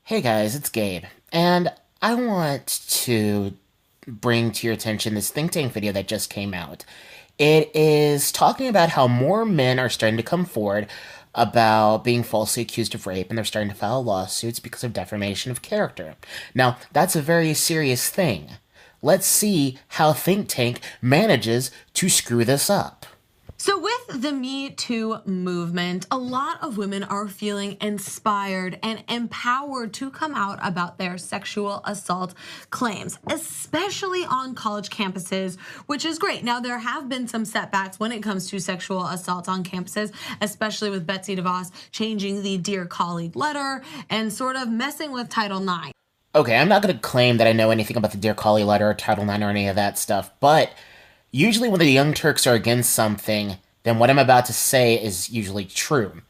Hey guys, it's Gabe, and I want to bring to your attention this think tank video that just came out. It is talking about how more men are starting to come forward about being falsely accused of rape, and they're starting to file lawsuits because of defamation of character. Now, that's a very serious thing. Let's see how think tank manages to screw this up. So with the Me Too movement, a lot of women are feeling inspired and empowered to come out about their sexual assault claims, especially on college campuses, which is great. Now, there have been some setbacks when it comes to sexual assault on campuses, especially with Betsy DeVos changing the Dear Colleague letter and sort of messing with Title IX. Okay, I'm not going to claim that I know anything about the Dear Colleague letter or Title IX or any of that stuff, but usually when the Young Turks are against something, then what I'm about to say is usually true.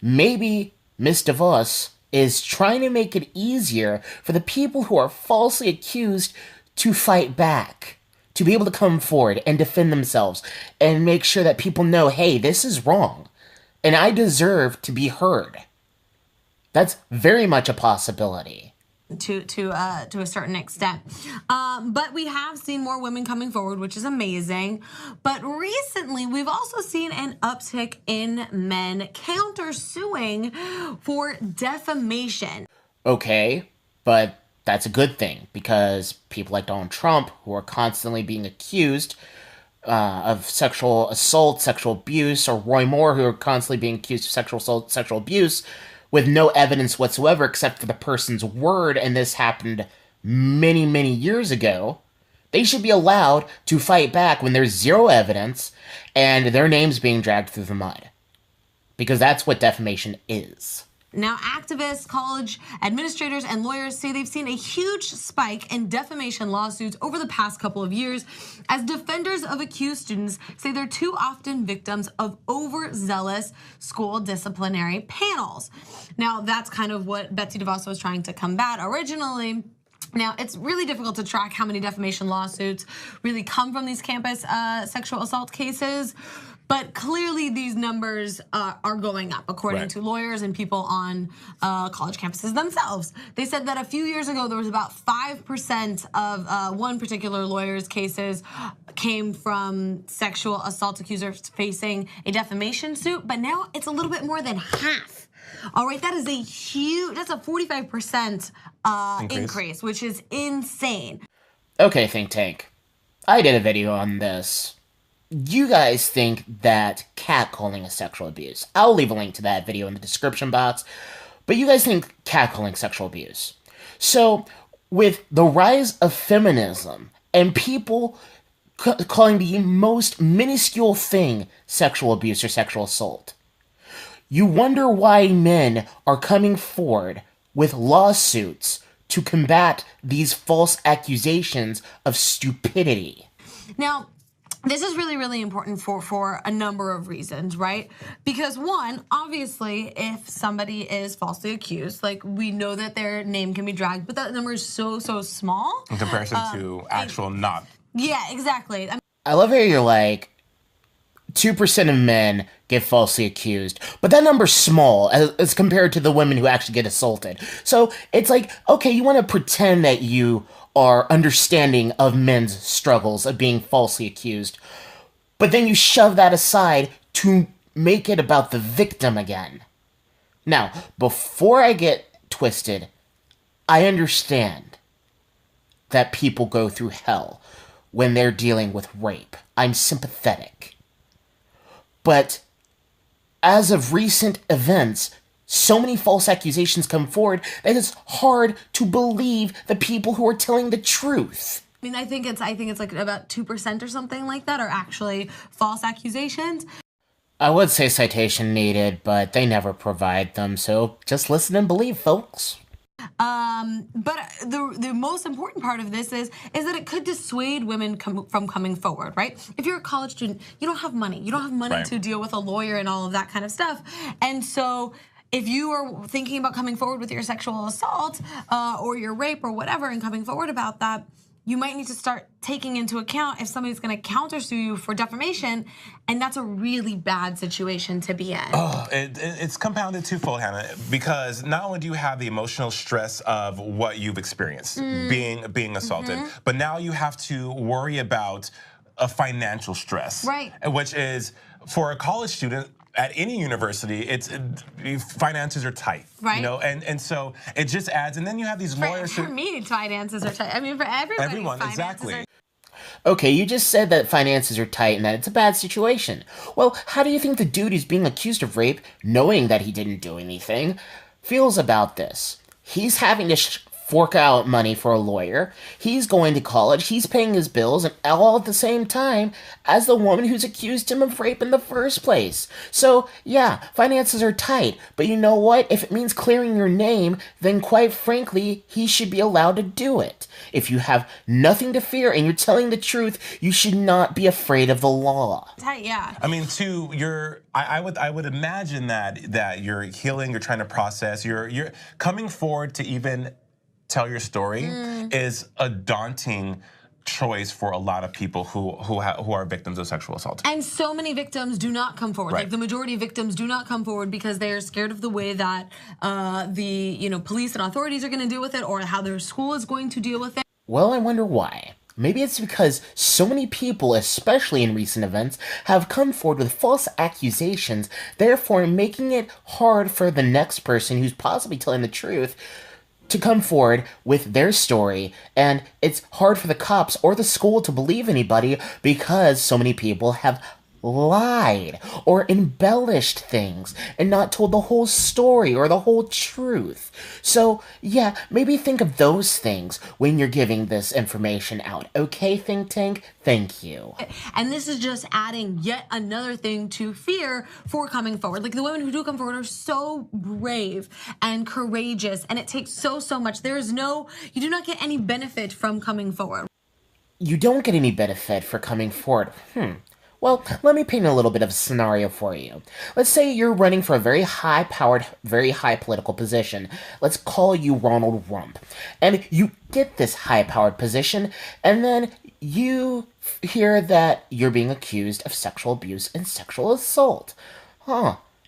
Maybe Miss DeVos is trying to make it easier for the people who are falsely accused to fight back, to be able to come forward and defend themselves and make sure that people know, hey, this is wrong, and I deserve to be heard. That's very much a possibility. To a certain extent. But we have seen more women coming forward, which is amazing. But recently, we've also seen an uptick in men countersuing for defamation. Okay, but that's a good thing because people like Donald Trump, who are constantly being accused of sexual assault, sexual abuse, or Roy Moore, who are constantly being accused of sexual assault, sexual abuse, with no evidence whatsoever except for the person's word, and this happened many, many years ago, they should be allowed to fight back when there's zero evidence and their name's being dragged through the mud. Because that's what defamation is. Now, activists, college administrators, and lawyers say they've seen a huge spike in defamation lawsuits over the past couple of years as defenders of accused students say they're too often victims of overzealous school disciplinary panels. Now, that's kind of what Betsy DeVos was trying to combat originally. Now, it's really difficult to track how many defamation lawsuits really come from these campus sexual assault cases. But clearly these numbers are going up, according to lawyers and people on college campuses themselves. They said that a few years ago, there was about 5% of one particular lawyer's cases came from sexual assault accusers facing a defamation suit, but now it's a little bit more than half. All right, that is that's a 45% increase, which is insane. Okay, think tank. I did a video on this. You guys think that catcalling is sexual abuse. I'll leave a link to that video in the description box. But you guys think catcalling sexual abuse. So, with the rise of feminism and people calling the most minuscule thing sexual abuse or sexual assault, you wonder why men are coming forward with lawsuits to combat these false accusations of stupidity. Now, this is really, really important for a number of reasons, right? Because one, obviously, if somebody is falsely accused, like we know that their name can be dragged, but that number is so small. In comparison to actual not. Yeah, exactly. I love how you're like, 2% of men get falsely accused, but that number's small as compared to the women who actually get assaulted. So it's like, okay, you want to pretend that you are understanding of men's struggles of being falsely accused, but then you shove that aside to make it about the victim again. Now, before I get twisted, I understand that people go through hell when they're dealing with rape. I'm sympathetic. But as of recent events, so many false accusations come forward that it's hard to believe the people who are telling the truth. I mean, I think it's like about 2% or something like that are actually false accusations. I would say citation needed, but they never provide them, so just listen and believe, folks. But the most important part of this is that it could dissuade women from coming forward, right? If you're a college student, you don't have money. You don't have money to deal with a lawyer and all of that kind of stuff. And so if you are thinking about coming forward with your sexual assault or your rape or whatever and coming forward about that, you might need to start taking into account if somebody's going to countersue you for defamation, and that's a really bad situation to be in. Oh, it's compounded twofold, Hannah, because not only do you have the emotional stress of what you've experienced, being assaulted, but now you have to worry about a financial stress, right? Which is, for a college student at any university, finances are tight, right? You know, and so it just adds. And then you have these lawyers. For me, finances are tight. I mean, for everybody, everyone, exactly. Okay, you just said that finances are tight and that it's a bad situation. Well, how do you think the dude who's being accused of rape, knowing that he didn't do anything, feels about this? He's having to fork out money for a lawyer. He's going to college. He's paying his bills, and all at the same time as the woman who's accused him of rape in the first place. So, yeah, finances are tight. But you know what? If it means clearing your name, then quite frankly, he should be allowed to do it. If you have nothing to fear and you're telling the truth, you should not be afraid of the law. Tight, yeah. I mean, too, I would imagine that you're healing, you're trying to process, you're coming forward to even tell your story is a daunting choice for a lot of people who are victims of sexual assault. And so many victims do not come forward. Right. Like the majority of victims do not come forward because they are scared of the way that the police and authorities are going to deal with it, or how their school is going to deal with it. Well, I wonder why. Maybe it's because so many people, especially in recent events, have come forward with false accusations, therefore making it hard for the next person who's possibly telling the truth to come forward with their story, and it's hard for the cops or the school to believe anybody because so many people have lied or embellished things and not told the whole story or the whole truth. So, yeah, maybe think of those things when you're giving this information out. Okay, Think Tank? Thank you. And this is just adding yet another thing to fear for coming forward. Like, the women who do come forward are so brave and courageous, and it takes so much. You do not get any benefit from coming forward. You don't get any benefit for coming forward. Well, let me paint a little bit of a scenario for you. Let's say you're running for a very high-powered, very high political position. Let's call you Ronald Rump. And you get this high-powered position, and then you hear that you're being accused of sexual abuse and sexual assault.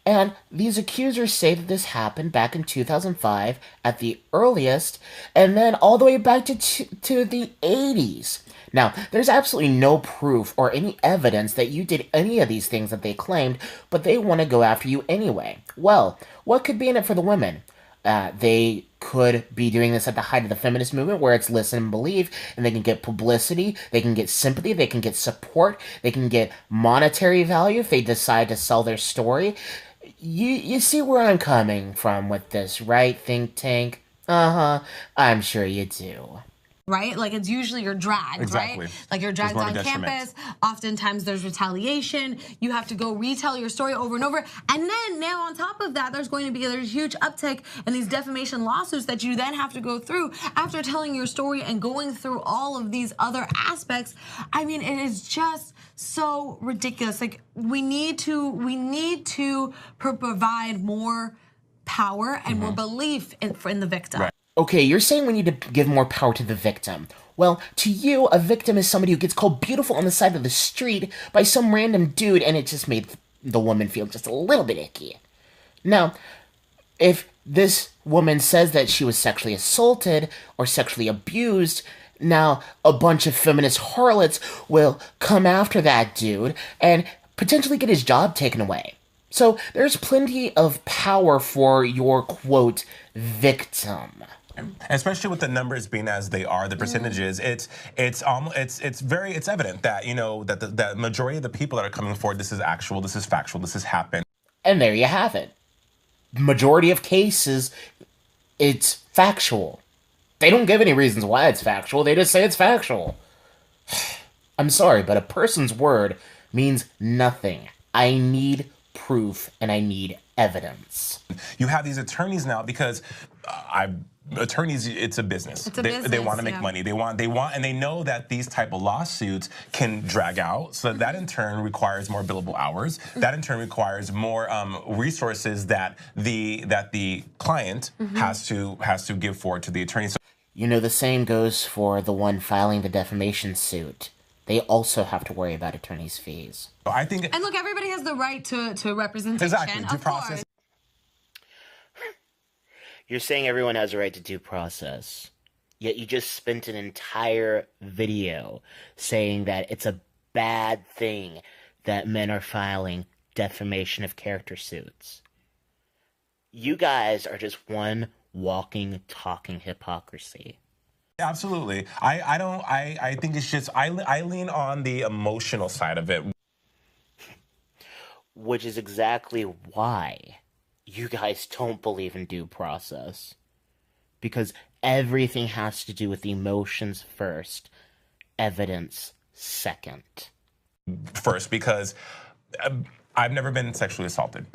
And these accusers say that this happened back in 2005 at the earliest, and then all the way back to the 80s. Now, there's absolutely no proof or any evidence that you did any of these things that they claimed, but they want to go after you anyway. Well, what could be in it for the women? They could be doing this at the height of the feminist movement, where it's listen and believe, and they can get publicity, they can get sympathy, they can get support, they can get monetary value if they decide to sell their story. You see where I'm coming from with this, right, Think Tank? I'm sure you do. Right? Like, it's usually you're dragged, exactly. Right? Like, you're dragged on campus. Oftentimes there's retaliation. You have to go retell your story over and over. And then now on top of that, there's a huge uptick in these defamation lawsuits that you then have to go through after telling your story and going through all of these other aspects. I mean, it is just so ridiculous. Like, we need to provide more power and more belief in the victim. Right. Okay, you're saying we need to give more power to the victim. Well, to you, a victim is somebody who gets called beautiful on the side of the street by some random dude, and it just made the woman feel just a little bit icky. Now, if this woman says that she was sexually assaulted or sexually abused, now a bunch of feminist harlots will come after that dude and potentially get his job taken away. So there's plenty of power for your, quote, victim. Especially with the numbers being as they are, the percentages, it's evident that, that the majority of the people that are coming forward, this is actual, this is factual, this has happened. And there you have it. Majority of cases, it's factual. They don't give any reasons why it's factual, they just say it's factual. I'm sorry, but a person's word means nothing. I need proof and I need evidence. You have these attorneys now because attorneys, it's a business. They want to make money. They want, and they know that these type of lawsuits can drag out. So that in turn requires more billable hours. That in turn requires more resources that the client has to give forward to the attorney. So You know, the same goes for the one filing the defamation suit. They also have to worry about attorney's fees. I think, and look, everybody has the right to representation. exactly, due of process. course. You're saying everyone has a right to due process, yet you just spent an entire video saying that it's a bad thing that men are filing defamation of character suits. You guys are just one walking, talking hypocrisy. Absolutely. I think it's just, I lean on the emotional side of it. Which is exactly why you guys don't believe in due process. Because everything has to do with emotions first, evidence second. First, because I've never been sexually assaulted.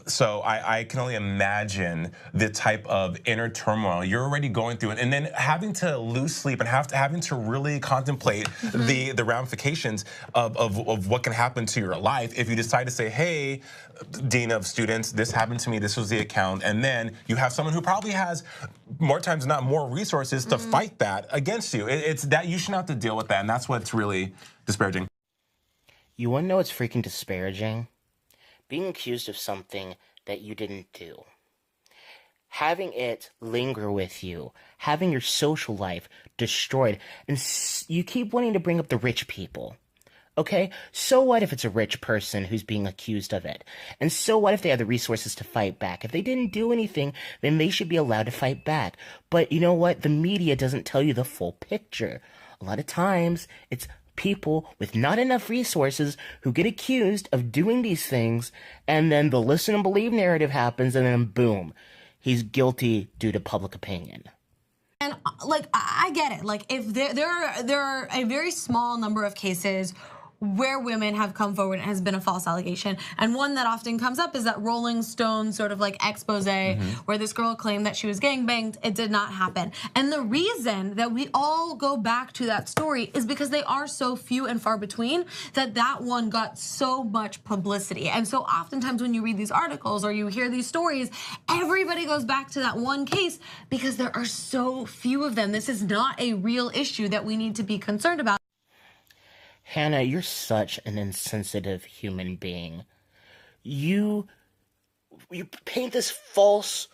So I can only imagine the type of inner turmoil you're already going through, and then having to lose sleep and having to really contemplate the ramifications of what can happen to your life if you decide to say, hey, dean of students, this happened to me, this was the account, and then you have someone who probably has more times than not more resources to fight that against you. It's that you shouldn't have to deal with that, and that's what's really disparaging. You wanna know what's freaking disparaging? Being accused of something that you didn't do. Having it linger with you. Having your social life destroyed. And you keep wanting to bring up the rich people. Okay? So what if it's a rich person who's being accused of it? And so what if they have the resources to fight back? If they didn't do anything, then they should be allowed to fight back. But you know what? The media doesn't tell you the full picture. A lot of times, it's people with not enough resources who get accused of doing these things, and then the listen and believe narrative happens, and then boom, he's guilty due to public opinion. And like, I get it. Like, if there are a very small number of cases where women have come forward and has been a false allegation. And one that often comes up is that Rolling Stone sort of like expose where this girl claimed that she was gangbanged. It did not happen. And the reason that we all go back to that story is because they are so few and far between that one got so much publicity. And so oftentimes when you read these articles or you hear these stories, everybody goes back to that one case because there are so few of them. This is not a real issue that we need to be concerned about. Hannah, you're such an insensitive human being. You paint this false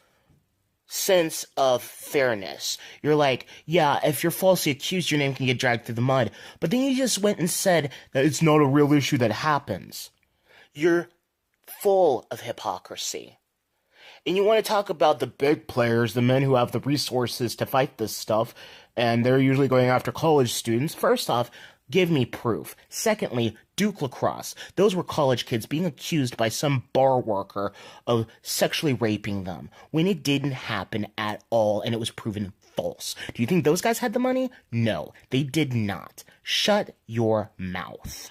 sense of fairness. You're like, yeah, if you're falsely accused, your name can get dragged through the mud. But then you just went and said that it's not a real issue that happens. You're full of hypocrisy. And you want to talk about the big players, the men who have the resources to fight this stuff, and they're usually going after college students. First off, give me proof. Secondly, Duke lacrosse. Those were college kids being accused by some bar worker of sexually raping them when it didn't happen at all and it was proven false. Do you think those guys had the money? No, they did not. Shut your mouth.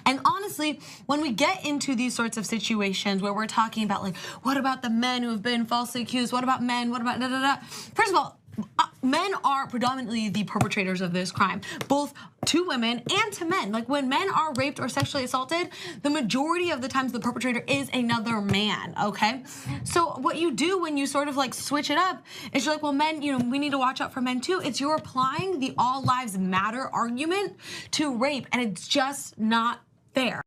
And honestly, when we get into these sorts of situations where we're talking about, like, what about the men who have been falsely accused? What about men? What about da-da-da? First of all, men are predominantly the perpetrators of this crime, both to women and to men. Like, when men are raped or sexually assaulted, the majority of the times the perpetrator is another man, okay? So what you do when you sort of like switch it up is you're like, well, men, you know, we need to watch out for men too. It's you're applying the all lives matter argument to rape, and it's just not fair.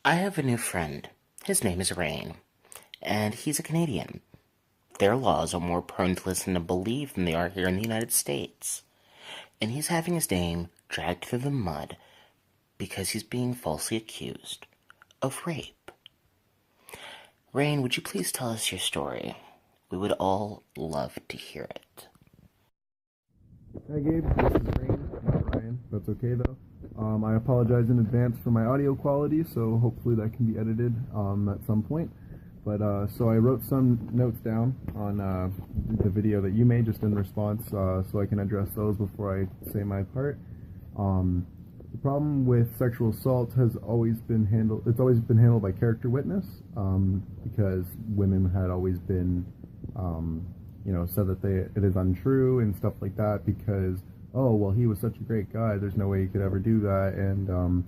I have a new friend. His name is Rain, and he's a Canadian. Their laws are more prone to listen and believe than they are here in the United States. And he's having his name dragged through the mud because he's being falsely accused of rape. Rain, would you please tell us your story? We would all love to hear it. Hi Gabe, this is Rain, not Ryan. That's okay though. I apologize in advance for my audio quality, so hopefully that can be edited at some point. But so I wrote some notes down on the video that you made just in response, so I can address those before I say my part. The problem with sexual assault has always been handled. It's always been handled by character witness, because women had always been, said that it is untrue and stuff like that. Because oh well, he was such a great guy. There's no way he could ever do that, and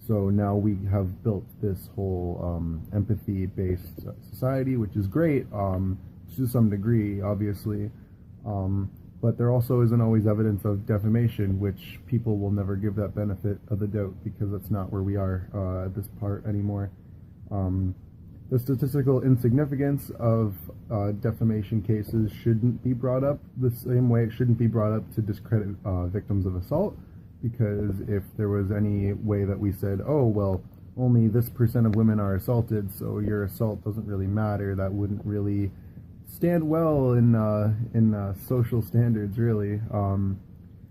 so now we have built this whole empathy-based society, which is great to some degree, obviously. But there also isn't always evidence of defamation, which people will never give that benefit of the doubt because that's not where we are at this part anymore. The statistical insignificance of defamation cases shouldn't be brought up the same way it shouldn't be brought up to discredit victims of assault, because if there was any way that we said, oh, well, only this % of women are assaulted, so your assault doesn't really matter, that wouldn't really stand well in social standards, really.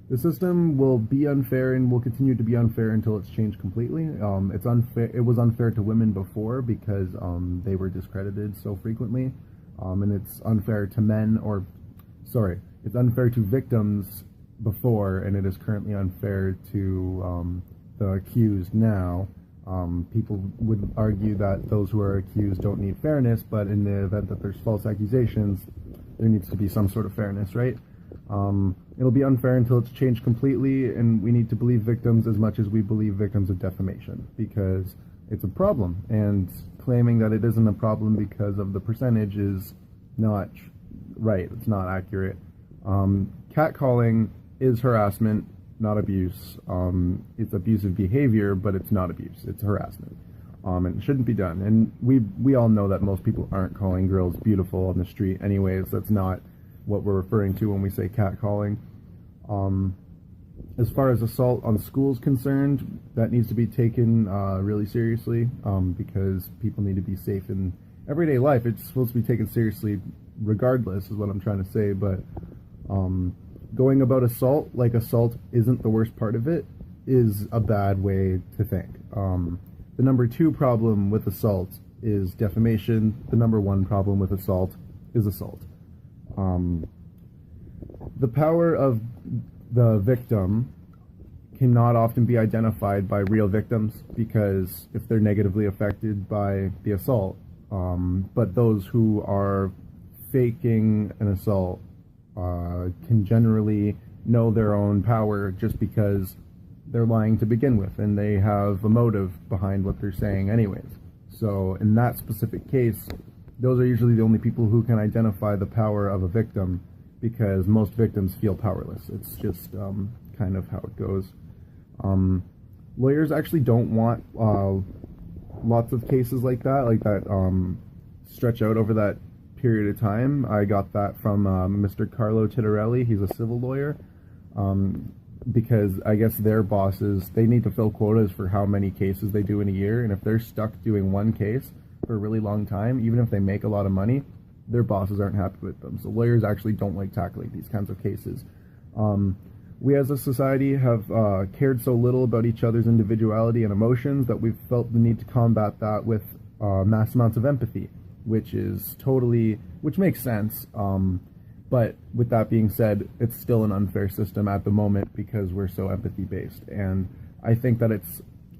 The system will be unfair and will continue to be unfair until it's changed completely. It's unfair. It was unfair to women before because they were discredited so frequently, and it's unfair to men, it's unfair to victims before, and it is currently unfair to the accused now. People would argue that those who are accused don't need fairness, but in the event that there's false accusations, there needs to be some sort of fairness, right? It'll be unfair until it's changed completely, and we need to believe victims as much as we believe victims of defamation, because it's a problem, and claiming that it isn't a problem because of the percentage is not right. It's not accurate. Catcalling is harassment, not abuse. It's abusive behavior, but it's not abuse. It's harassment. And it shouldn't be done. And we all know that most people aren't calling girls beautiful on the street anyways. That's not what we're referring to when we say catcalling. As far as assault on schools concerned, that needs to be taken really seriously, because people need to be safe in everyday life. It's supposed to be taken seriously regardless, is what I'm trying to say, but going about assault like assault isn't the worst part of it is a bad way to think. The number 2 problem with assault is defamation. The number 1 problem with assault is assault. The power of the victim cannot often be identified by real victims, because if they're negatively affected by the assault, but those who are faking an assault can generally know their own power just because they're lying to begin with, and they have a motive behind what they're saying anyways. So in that specific case, those are usually the only people who can identify the power of a victim, because most victims feel powerless. It's just kind of how it goes. Lawyers actually don't want lots of cases like that stretch out over that period of time. I got that from Mr. Carlo Tittarelli. He's a civil lawyer, because I guess their bosses, they need to fill quotas for how many cases they do in a year, and if they're stuck doing one case for a really long time, even if they make a lot of money, their bosses aren't happy with them. So lawyers actually don't like tackling these kinds of cases. We as a society have cared so little about each other's individuality and emotions that we've felt the need to combat that with mass amounts of empathy, which makes sense. But with that being said, it's still an unfair system at the moment because we're so empathy based. And I think that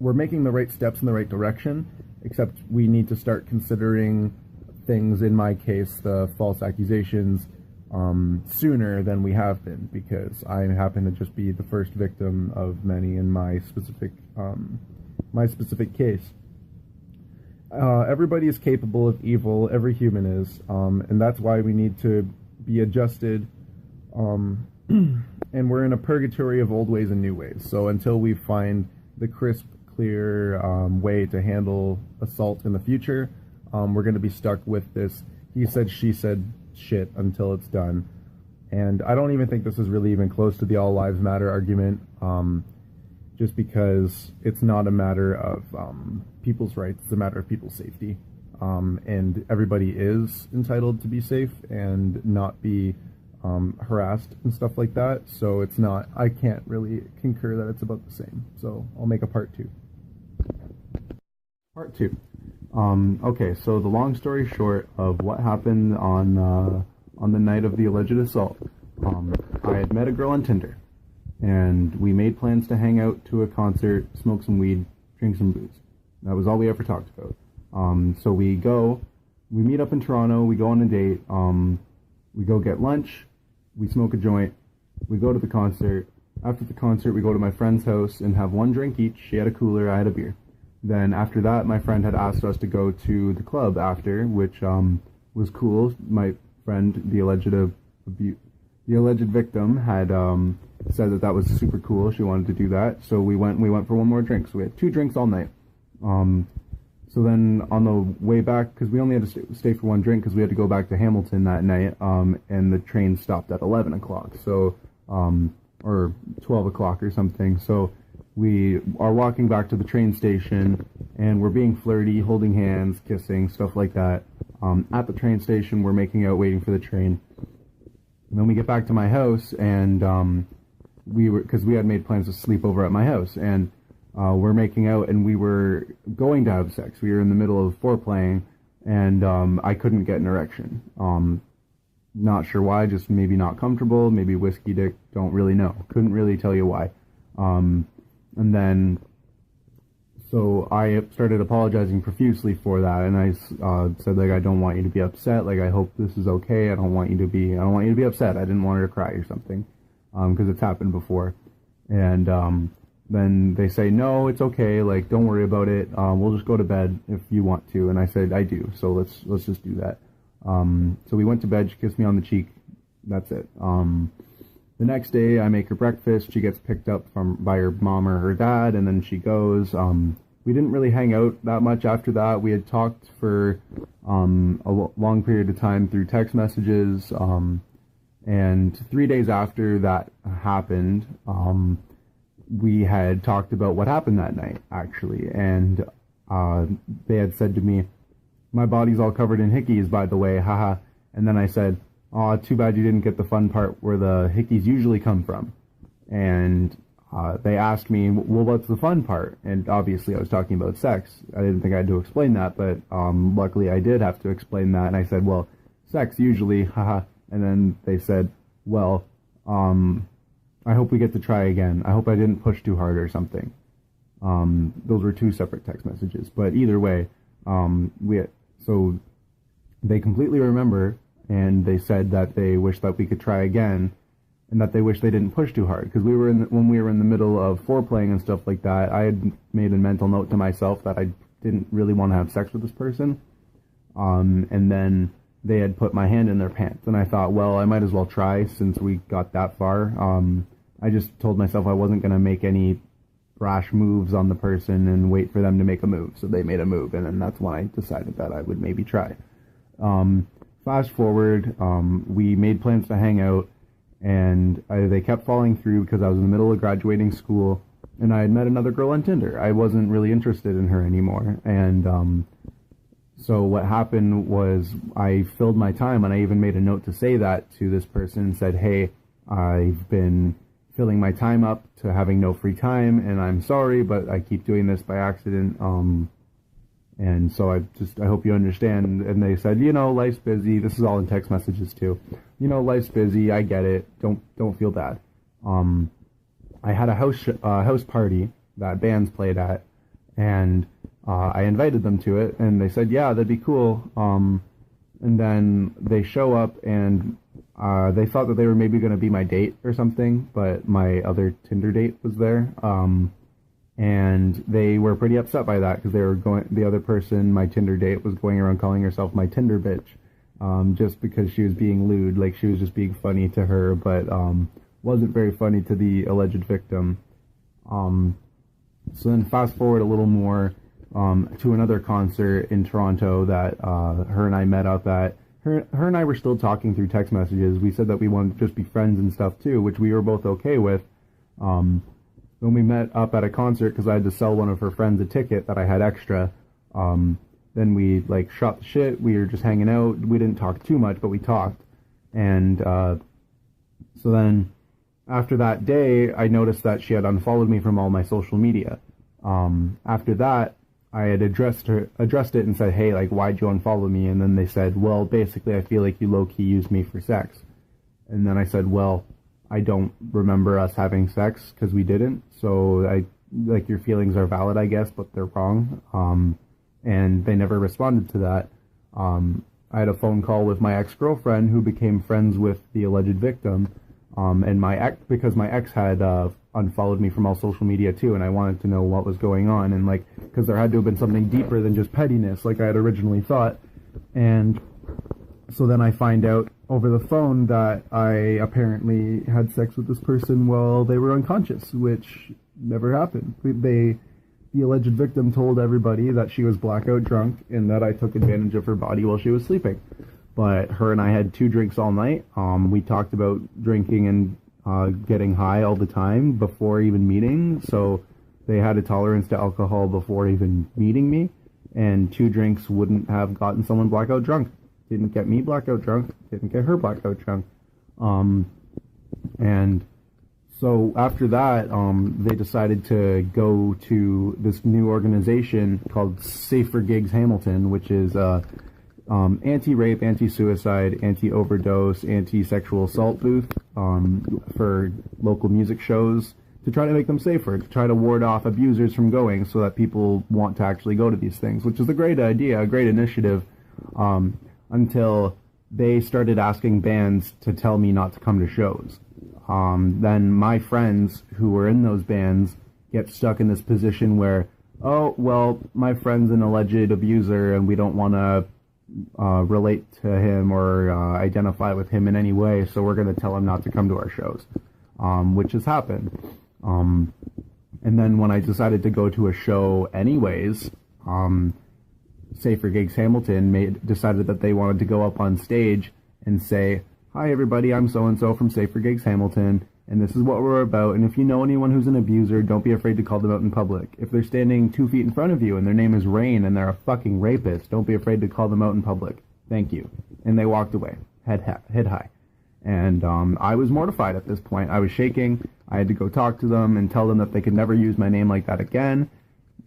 we're making the right steps in the right direction, except we need to start considering things, in my case, the false accusations, sooner than we have been, because I happen to just be the first victim of many in my specific case. Everybody is capable of evil, every human is, and that's why we need to be adjusted, and we're in a purgatory of old ways and new ways. So until we find the crisp, clear way to handle assault in the future, we're going to be stuck with this he said, she said shit until it's done. And I don't even think this is really even close to the all lives matter argument, just because it's not a matter of people's rights, it's a matter of people's safety. And everybody is entitled to be safe and not be harassed and stuff like that. So it's not, I can't really concur that it's about the same. So I'll make a part 2. Part 2. Okay, so the long story short of what happened on the night of the alleged assault, I had met a girl on Tinder, and we made plans to hang out to a concert, smoke some weed, drink some booze. That was all we ever talked about. So we meet up in Toronto, we go on a date, we go get lunch, we smoke a joint, we go to the concert. After the concert, we go to my friend's house and have one drink each. She had a cooler, I had a beer. Then after that, my friend had asked us to go to the club after, which was cool. My friend, the alleged the alleged victim had said that that was super cool. She wanted to do that, so we went for one more drink. So we had 2 drinks all night. So then on the way back, because we only had to stay for 1 drink because we had to go back to Hamilton that night, and the train stopped at 11 o'clock, so or 12 o'clock or something. So we are walking back to the train station, and we're being flirty, holding hands, kissing, stuff like that. At the train station, we're making out, waiting for the train. And then we get back to my house, and because we had made plans to sleep over at my house, and we're making out, and we were going to have sex. We were in the middle of foreplaying, and I couldn't get an erection. Not sure why, just maybe not comfortable, maybe whiskey dick, don't really know. Couldn't really tell you why. And then, so I started apologizing profusely for that, and I said, like, I don't want you to be upset, like, I hope this is okay, I don't want you to be upset, I didn't want her to cry or something, because it's happened before. And then they say, no, it's okay, like, don't worry about it, we'll just go to bed if you want to. And I said, I do, so let's just do that. So we went to bed, she kissed me on the cheek, that's it. The next day, I make her breakfast. She gets picked up by her mom or her dad, and then she goes. We didn't really hang out that much after that. We had talked for a long period of time through text messages. And 3 days after that happened, we had talked about what happened that night, actually. And they had said to me, my body's all covered in hickeys, by the way, haha. And then I said, aw, too bad you didn't get the fun part where the hickeys usually come from. And they asked me, well, what's the fun part? And obviously I was talking about sex. I didn't think I had to explain that, but luckily I did have to explain that. And I said, well, sex usually, haha. And then they said, well, I hope we get to try again. I hope I didn't push too hard or something. Those were 2 separate text messages. But either way, so they completely remember. And they said that they wish that we could try again, and that they wish they didn't push too hard, because when we were in the middle of foreplaying and stuff like that, I had made a mental note to myself that I didn't really want to have sex with this person. And then they had put my hand in their pants, and I thought, well, I might as well try since we got that far. I just told myself I wasn't going to make any rash moves on the person and wait for them to make a move. So they made a move, and then that's when I decided that I would maybe try. Fast forward, we made plans to hang out, and they kept falling through because I was in the middle of graduating school, and I had met another girl on Tinder. I wasn't really interested in her anymore, and so what happened was I filled my time, and I even made a note to say that to this person and said, hey, I've been filling my time up to having no free time, and I'm sorry, but I keep doing this by accident, and so I hope you understand. And they said, life's busy. This is all in text messages too. Life's busy. I get it. Don't feel bad. I had a house party that bands played at, and I invited them to it, and they said, yeah, that'd be cool. And then they show up, and they thought that they were maybe going to be my date or something, but my other Tinder date was there. And they were pretty upset by that, because the other person, my Tinder date, was going around calling herself my Tinder bitch, just because she was being lewd, like she was just being funny to her, but wasn't very funny to the alleged victim. So then fast forward a little more to another concert in Toronto that her and I met up at. Her and I were still talking through text messages. We said that we wanted to just be friends and stuff too, which we were both okay with. When we met up at a concert, because I had to sell one of her friends a ticket that I had extra, then we shot the shit. We were just hanging out. We didn't talk too much, but we talked. And so then after that day, I noticed that she had unfollowed me from all my social media. After that, I had addressed it and said, hey, why'd you unfollow me? And then they said, well, basically, I feel like you low-key used me for sex. And then I said, well, I don't remember us having sex, because we didn't. So your feelings are valid, I guess, but they're wrong. And they never responded to that. I had a phone call with my ex-girlfriend, who became friends with the alleged victim. And because my ex had unfollowed me from all social media too, and I wanted to know what was going on, and because there had to have been something deeper than just pettiness, like I had originally thought. And So then I find out over the phone that I apparently had sex with this person while they were unconscious, which never happened. The alleged victim told everybody that she was blackout drunk and that I took advantage of her body while she was sleeping. But her and I had 2 drinks all night. We talked about drinking and getting high all the time before even meeting. So they had a tolerance to alcohol before even meeting me. And 2 drinks wouldn't have gotten someone blackout drunk. Didn't get me blackout drunk. Didn't get her blackout drunk. And so after that, they decided to go to this new organization called Safer Gigs Hamilton, which is anti-rape, anti-suicide, anti-overdose, anti-sexual assault booth for local music shows to try to make them safer, to try to ward off abusers from going so that people want to actually go to these things, which is a great idea, a great initiative, until they started asking bands to tell me not to come to shows. Then my friends who were in those bands get stuck in this position where, oh, well, my friend's an alleged abuser and we don't want to relate to him or identify with him in any way, so we're going to tell him not to come to our shows, which has happened. And then when I decided to go to a show anyways, Safer Gigs Hamilton decided that they wanted to go up on stage and say, "Hi everybody, I'm so-and-so from Safer Gigs Hamilton, and this is what we're about, and if you know anyone who's an abuser, don't be afraid to call them out in public. If they're standing 2 feet in front of you and their name is Rain and they're a fucking rapist, don't be afraid to call them out in public. Thank you." And they walked away, head high. And I was mortified at this point. I was shaking. I had to go talk to them and tell them that they could never use my name like that again,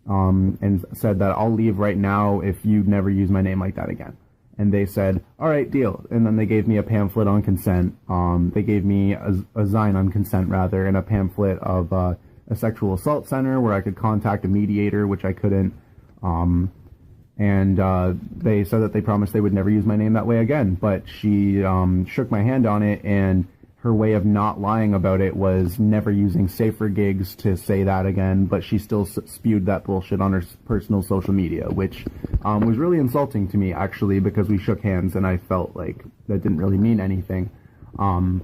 and said that I'll leave right now if you never use my name like that again. And they said, all right, deal. And then they gave me a pamphlet on consent. They gave me a sign on consent, rather, and a pamphlet of a sexual assault center where I could contact a mediator, which I couldn't. And they said that they promised they would never use my name that way again. But she shook my hand on it, and her way of not lying about it was never using Safer Gigs to say that again, but she still spewed that bullshit on her personal social media, which was really insulting to me, actually, because we shook hands and I felt like that didn't really mean anything. And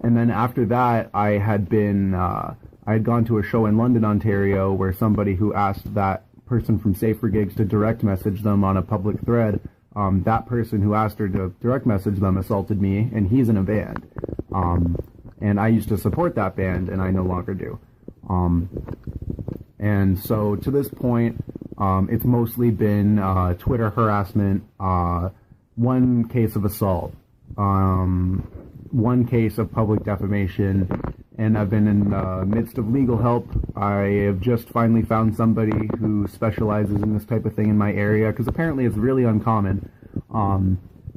then after that, I had gone to a show in London, Ontario, where somebody who asked that person from Safer Gigs to direct message them on a public thread, that person who asked her to direct message them assaulted me, and he's in a band. And I used to support that band, and I no longer do. And so to this point, it's mostly been Twitter harassment, 1 case of assault, 1 case of public defamation, and I've been in the midst of legal help. I have just finally found somebody who specializes in this type of thing in my area, because apparently it's really uncommon.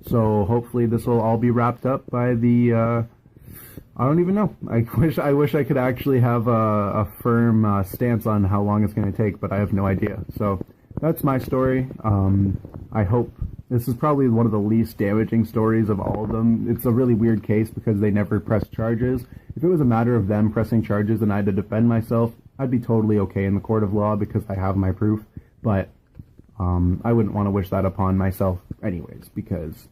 So hopefully this will all be wrapped up by the, I don't even know. I wish I could actually have a firm stance on how long it's going to take, but I have no idea. So that's my story. I hope this is probably one of the least damaging stories of all of them. It's a really weird case because they never pressed charges. If it was a matter of them pressing charges and I had to defend myself, I'd be totally okay in the court of law because I have my proof. But I wouldn't want to wish that upon myself anyways, because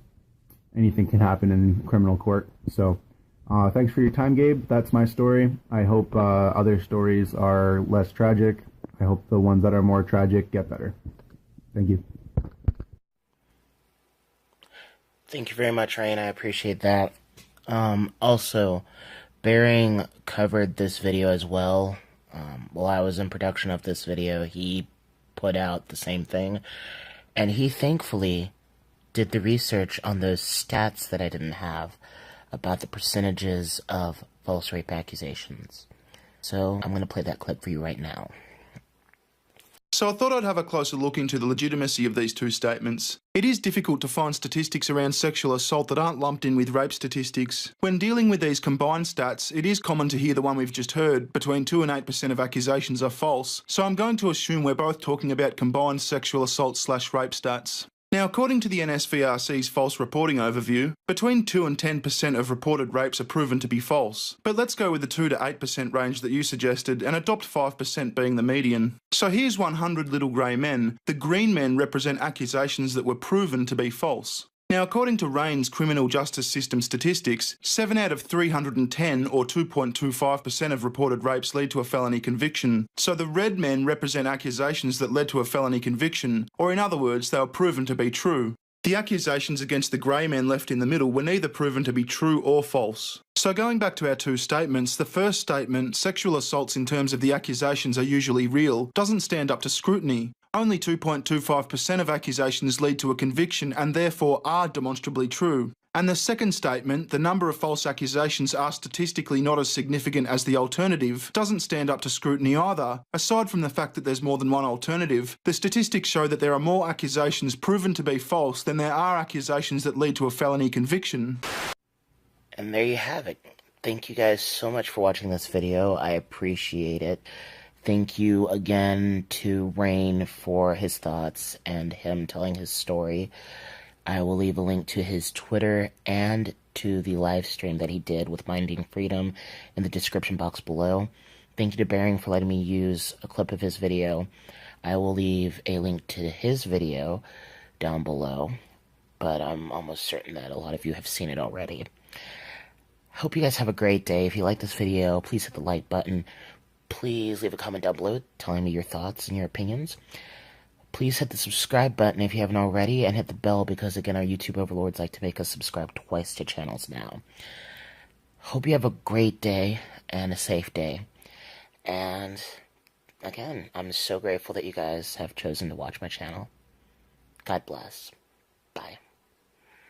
anything can happen in criminal court. So thanks for your time, Gabe. That's my story. I hope other stories are less tragic. I hope the ones that are more tragic get better. Thank you. Thank you very much, Ryan. I appreciate that. Also, Bering covered this video as well. While I was in production of this video, he put out the same thing. And he thankfully did the research on those stats that I didn't have about the percentages of false rape accusations. So I'm going to play that clip for you right now. So I thought I'd have a closer look into the legitimacy of these 2 statements. It is difficult to find statistics around sexual assault that aren't lumped in with rape statistics. When dealing with these combined stats, it is common to hear the one we've just heard, between 2 and 8% of accusations are false. So I'm going to assume we're both talking about combined sexual assault/rape stats. Now, according to the NSVRC's false reporting overview, between 2 and 10% of reported rapes are proven to be false. But let's go with the 2 to 8% range that you suggested and adopt 5% being the median. So here's 100 little grey men. The green men represent accusations that were proven to be false. Now, according to Rain's criminal justice system statistics, 7 out of 310, or 2.25% of reported rapes lead to a felony conviction. So the red men represent accusations that led to a felony conviction, or in other words, they were proven to be true. The accusations against the grey men left in the middle were neither proven to be true or false. So going back to our two statements, the first statement, sexual assaults in terms of the accusations are usually real, doesn't stand up to scrutiny. Only 2.25% of accusations lead to a conviction and therefore are demonstrably true. And the second statement, the number of false accusations are statistically not as significant as the alternative, doesn't stand up to scrutiny either. Aside from the fact that there's more than one alternative, the statistics show that there are more accusations proven to be false than there are accusations that lead to a felony conviction. And there you have it. Thank you guys so much for watching this video. I appreciate it. Thank you again to Rain for his thoughts and him telling his story. I will leave a link to his Twitter and to the live stream that he did with Minding Freedom in the description box below. Thank you to Bearing for letting me use a clip of his video. I will leave a link to his video down below, but I'm almost certain that a lot of you have seen it already. Hope you guys have a great day. If you like this video, please hit the like button. Please leave a comment down below telling me your thoughts and your opinions. Please hit the subscribe button if you haven't already, and hit the bell because, again, our YouTube overlords like to make us subscribe twice to channels now. Hope you have a great day and a safe day. And, again, I'm so grateful that you guys have chosen to watch my channel. God bless. Bye.